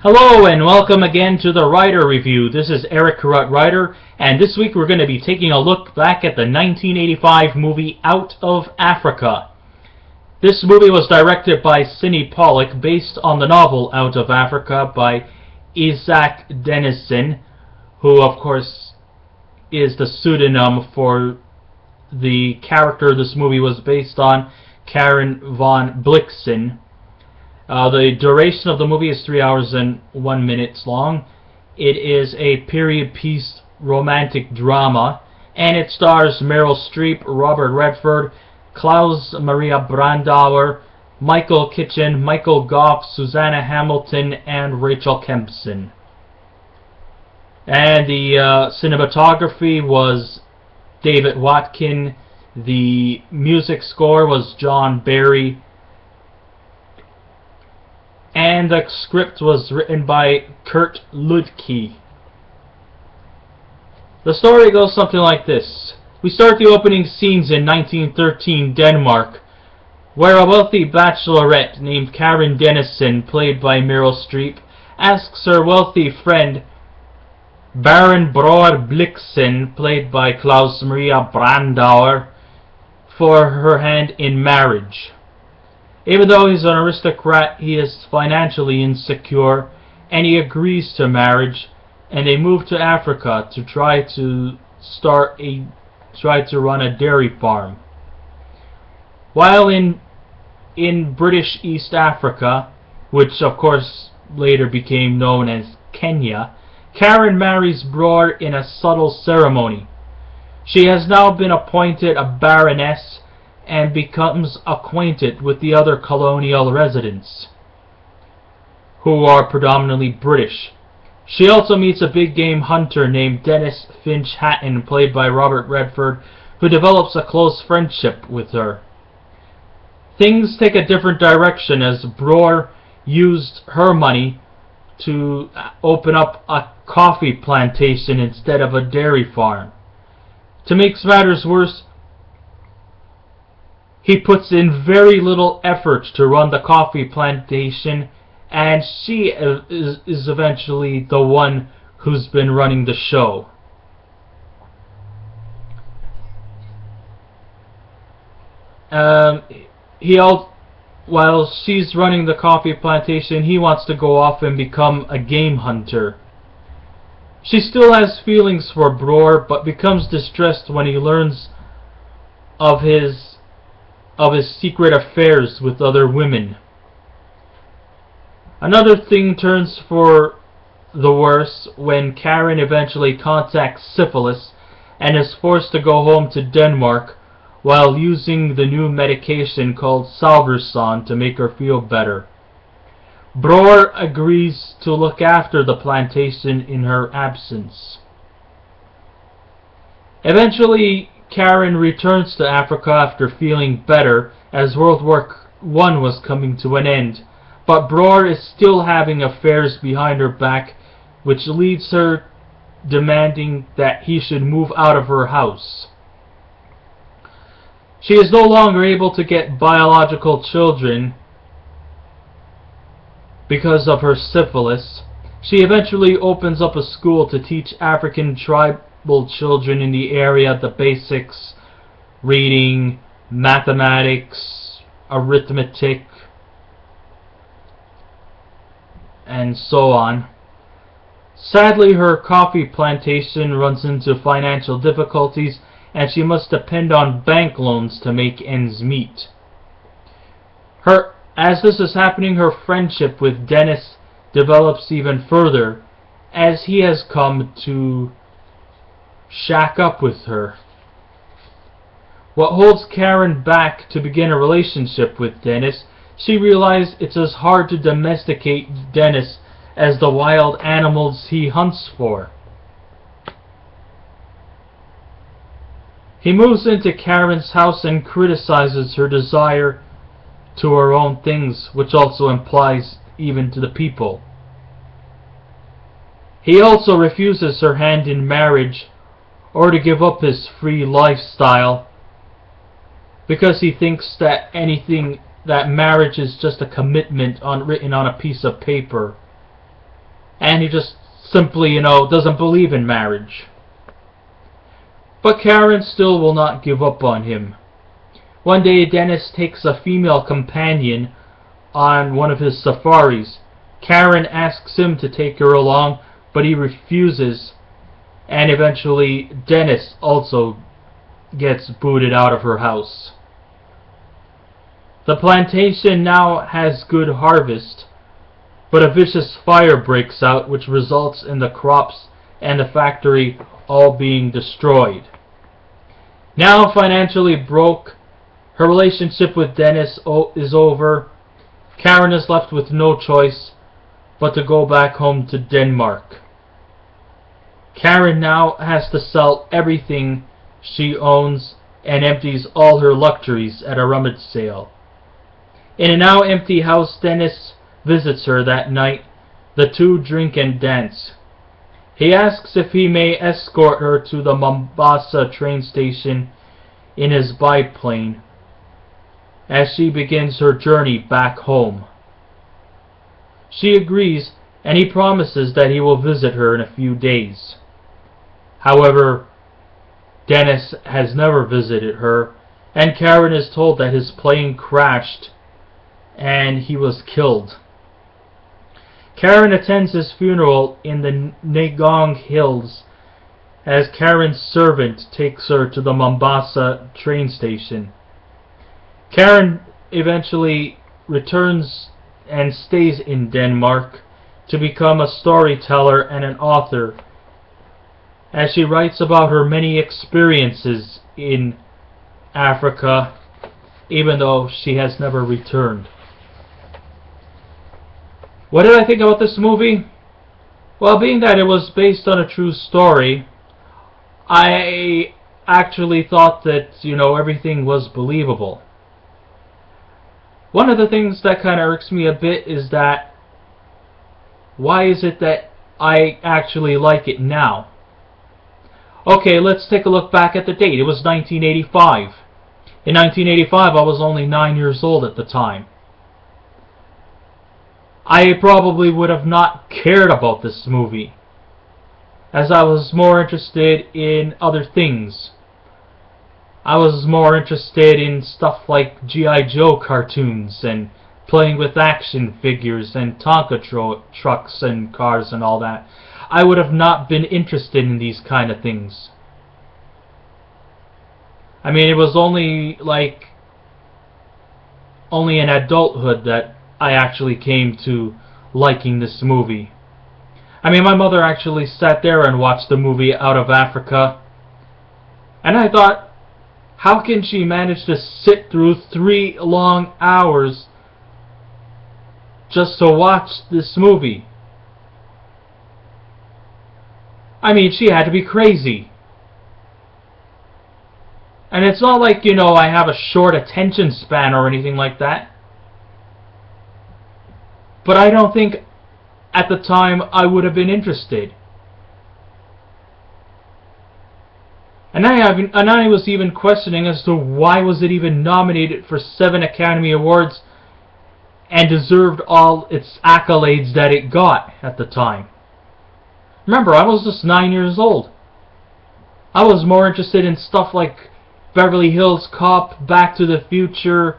Hello and welcome again to the Writer Review. This is Eric Carrutt Writer, and this week we're going to be taking a look back at the 1985 movie Out of Africa. This movie was directed by Sydney Pollack, based on the novel Out of Africa by Isak Dinesen, who of course is the pseudonym for the character this movie was based on, Karen von Blixen. The duration of the movie is 3 hours and 1 minute long. It is a period piece romantic drama, and it stars Meryl Streep, Robert Redford, Klaus Maria Brandauer, Michael Kitchen, Michael Gough, Susanna Hamilton, and Rachel Kempson. And the cinematography was David Watkin. The music score was John Barry. And the script was written by Kurt Ludtke. The story goes something like this. We start the opening scenes in 1913 Denmark, where a wealthy bachelorette named Karen Dinesen, played by Meryl Streep, asks her wealthy friend Baron Bror Blixen, played by Klaus Maria Brandauer, for her hand in marriage. Even though he's an aristocrat, he is financially insecure, and he agrees to marriage, and they move to Africa to try to run a dairy farm. While in British East Africa, which of course later became known as Kenya, Karen marries Bror in a subtle ceremony. She has now been appointed a baroness and becomes acquainted with the other colonial residents, who are predominantly British. She also meets a big game hunter named Dennis Finch Hatton, played by Robert Redford, who develops a close friendship with her. Things take a different direction as Bror used her money to open up a coffee plantation instead of a dairy farm. To make matters worse, he puts in very little effort to run the coffee plantation, and she is eventually the one who's been running the show. While she's running the coffee plantation, he wants to go off and become a game hunter. She still has feelings for Bror, but becomes distressed when he learns of his secret affairs with other women. Another thing turns for the worse when Karen eventually contacts syphilis and is forced to go home to Denmark while using the new medication called Salvarsan to make her feel better. Bror agrees to look after the plantation in her absence. Eventually, Karen returns to Africa after feeling better, as World War I was coming to an end, but Bror is still having affairs behind her back, which leads her demanding that he should move out of her house. She is no longer able to get biological children because of her syphilis. She eventually opens up a school to teach African tribal children in the area the basics: reading, mathematics, arithmetic, and so on. Sadly, her coffee plantation runs into financial difficulties, and she must depend on bank loans to make ends meet. As this is happening, her friendship with Dennis develops even further, as he has come to shack up with her. What holds Karen back to begin a relationship with Dennis? She realized it's as hard to domesticate Dennis as the wild animals he hunts for. He moves into Karen's house and criticizes her desire to her own things, which also implies even to the people. He also refuses her hand in marriage or to give up his free lifestyle because he thinks that marriage is just a commitment written on a piece of paper. and he just simply, doesn't believe in marriage. But Karen still will not give up on him. One day, Dennis takes a female companion on one of his safaris. Karen asks him to take her along, but he refuses, and eventually Dennis also gets booted out of her house. The plantation now has good harvest, but a vicious fire breaks out, which results in the crops and the factory all being destroyed. Now financially broke, her relationship with Dennis is over. Karen is left with no choice but to go back home to Denmark. Karen now has to sell everything she owns and empties all her luxuries at a rummage sale. In a now empty house, Dennis visits her that night. The two drink and dance. He asks if he may escort her to the Mombasa train station in his biplane as she begins her journey back home. She agrees, and he promises that he will visit her in a few days. However, Dennis has never visited her, and Karen is told that his plane crashed and he was killed. Karen attends his funeral in the Nagong Hills as Karen's servant takes her to the Mombasa train station. Karen eventually returns and stays in Denmark to become a storyteller and an author, as she writes about her many experiences in Africa, even though she has never returned. What did I think about this movie? Well, being that it was based on a true story, I actually thought that, everything was believable. One of the things that kind of irks me a bit is that, why is it that I actually like it now? Okay, let's take a look back at the date. It was 1985. In 1985, I was only 9 years old at the time. I probably would have not cared about this movie, as I was more interested in other things. I was more interested in stuff like G.I. Joe cartoons and playing with action figures and Tonka trucks and cars and all that. I would have not been interested in these kind of things. I mean, it was only in adulthood that I actually came to liking this movie. I mean, my mother actually sat there and watched the movie Out of Africa, and I thought, how can she manage to sit through 3 long hours just to watch this movie? I mean, she had to be crazy. And it's not like, I have a short attention span or anything like that. But I don't think at the time I would have been interested. And I was even questioning as to why was it even nominated for 7 Academy Awards and deserved all its accolades that it got at the time. Remember, I was just 9 years old. I was more interested in stuff like Beverly Hills Cop, Back to the Future,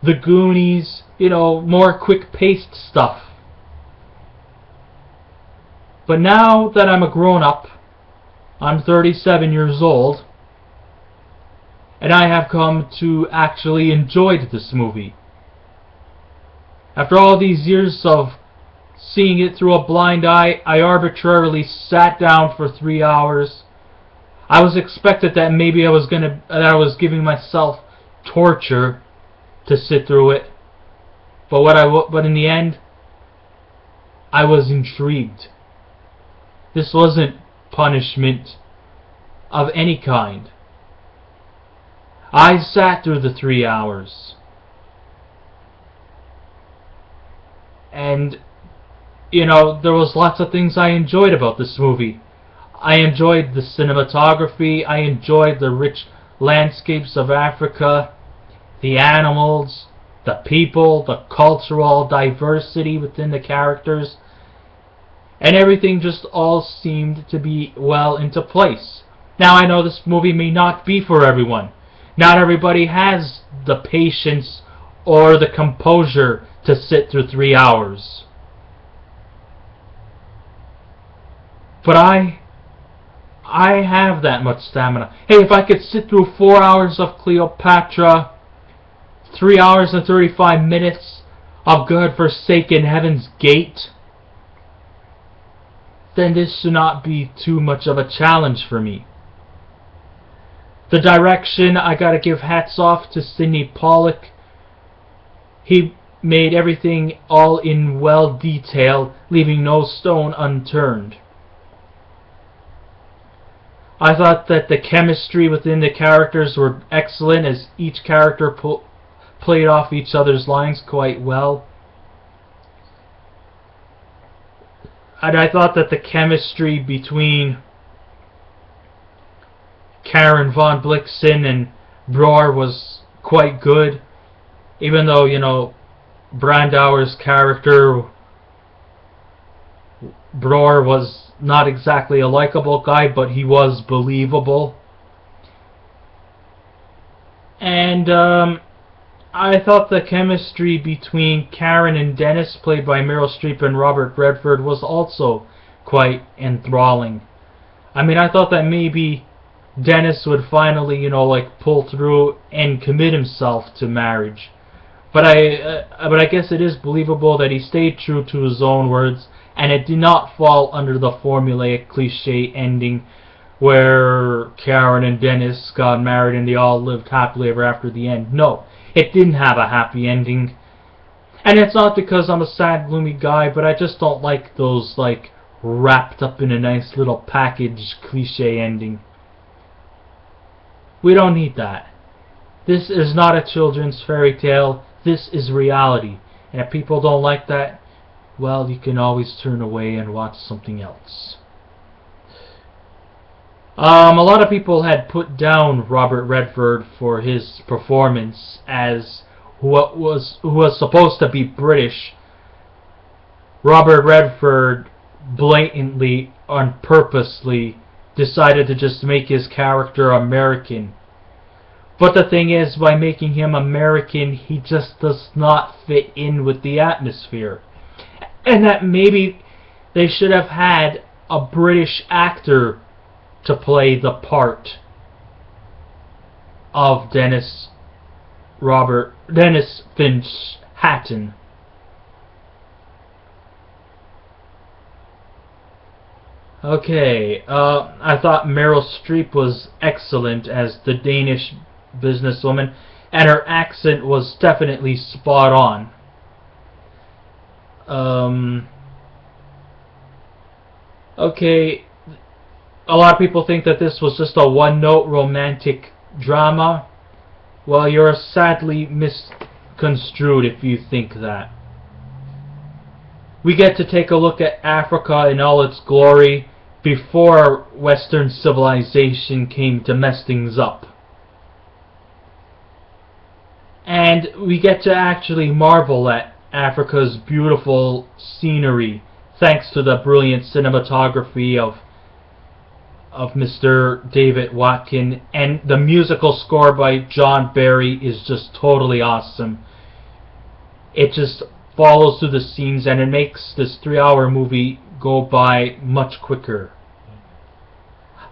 The Goonies, more quick-paced stuff. But now that I'm a grown-up, I'm 37 years old, and I have come to actually enjoy this movie. After all these years of seeing it through a blind eye, I arbitrarily sat down for 3 hours. I was expected that maybe I was giving myself torture to sit through it, but in the end, I was intrigued. This wasn't punishment of any kind. I sat through the 3 hours, and there was lots of things I enjoyed about this movie. I enjoyed the cinematography, I enjoyed the rich landscapes of Africa, the animals, the people, the cultural diversity within the characters. and everything just all seemed to be well into place. Now, I know this movie may not be for everyone. Not everybody has the patience or the composure to sit through 3 hours. But I have that much stamina. Hey, if I could sit through 4 hours of Cleopatra, 3 hours and 35 minutes of God-forsaken Heaven's Gate, then this should not be too much of a challenge for me. The direction, I gotta give hats off to Sydney Pollack. He made everything all in well detail, leaving no stone unturned. I thought that the chemistry within the characters were excellent, as each character played off each other's lines quite well. And I thought that the chemistry between Karen von Blixen and Brauer was quite good, even though, you know, Brandauer's character, Brauer, was not exactly a likable guy, but he was believable. And I thought the chemistry between Karen and Dennis, played by Meryl Streep and Robert Redford, was also quite enthralling. I mean, I thought that maybe Dennis would finally, you know, like, pull through and commit himself to marriage. But I guess it is believable that he stayed true to his own words, and it did not fall under the formulaic cliche ending where Karen and Dennis got married and they all lived happily ever after the end. No, it didn't have a happy ending. And it's not because I'm a sad, gloomy guy, but I just don't like those, like, wrapped up in a nice little package cliche ending. We don't need that. This is not a children's fairy tale. This is reality. And if people don't like that, well, you can always turn away and watch something else. A lot of people had put down Robert Redford for his performance as who was supposed to be British. Robert Redford blatantly and purposely decided to just make his character American. But the thing is, by making him American, he just does not fit in with the atmosphere. And that maybe they should have had a British actor to play the part of Dennis Finch Hatton. Okay, I thought Meryl Streep was excellent as the Danish businesswoman, and her accent was definitely spot on. Okay, a lot of people think that this was just a one-note romantic drama. Well, you're sadly misconstrued if you think that. We get to take a look at Africa in all its glory before Western civilization came to mess things up. And we get to actually marvel at Africa's beautiful scenery, thanks to the brilliant cinematography of Mr. David Watkin, and the musical score by John Barry is just totally awesome. It just follows through the scenes, and it makes this 3-hour movie go by much quicker.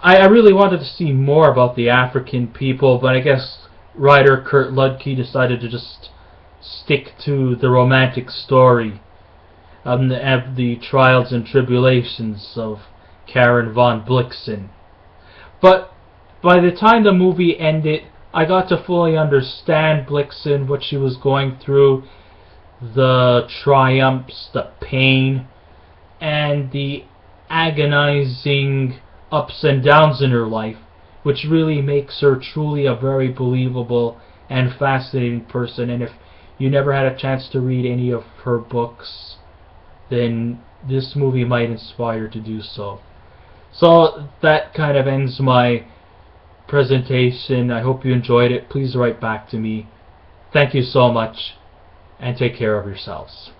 I really wanted to see more about the African people, but I guess writer Kurt Ludke decided to just stick to the romantic story of the trials and tribulations of Karen von Blixen. But by the time the movie ended, I got to fully understand Blixen, what she was going through, the triumphs, the pain, and the agonizing ups and downs in her life, which really makes her truly a very believable and fascinating person. And if you never had a chance to read any of her books, then this movie might inspire you to do so. So that kind of ends my presentation. I hope you enjoyed it. Please write back to me. Thank you so much, and take care of yourselves.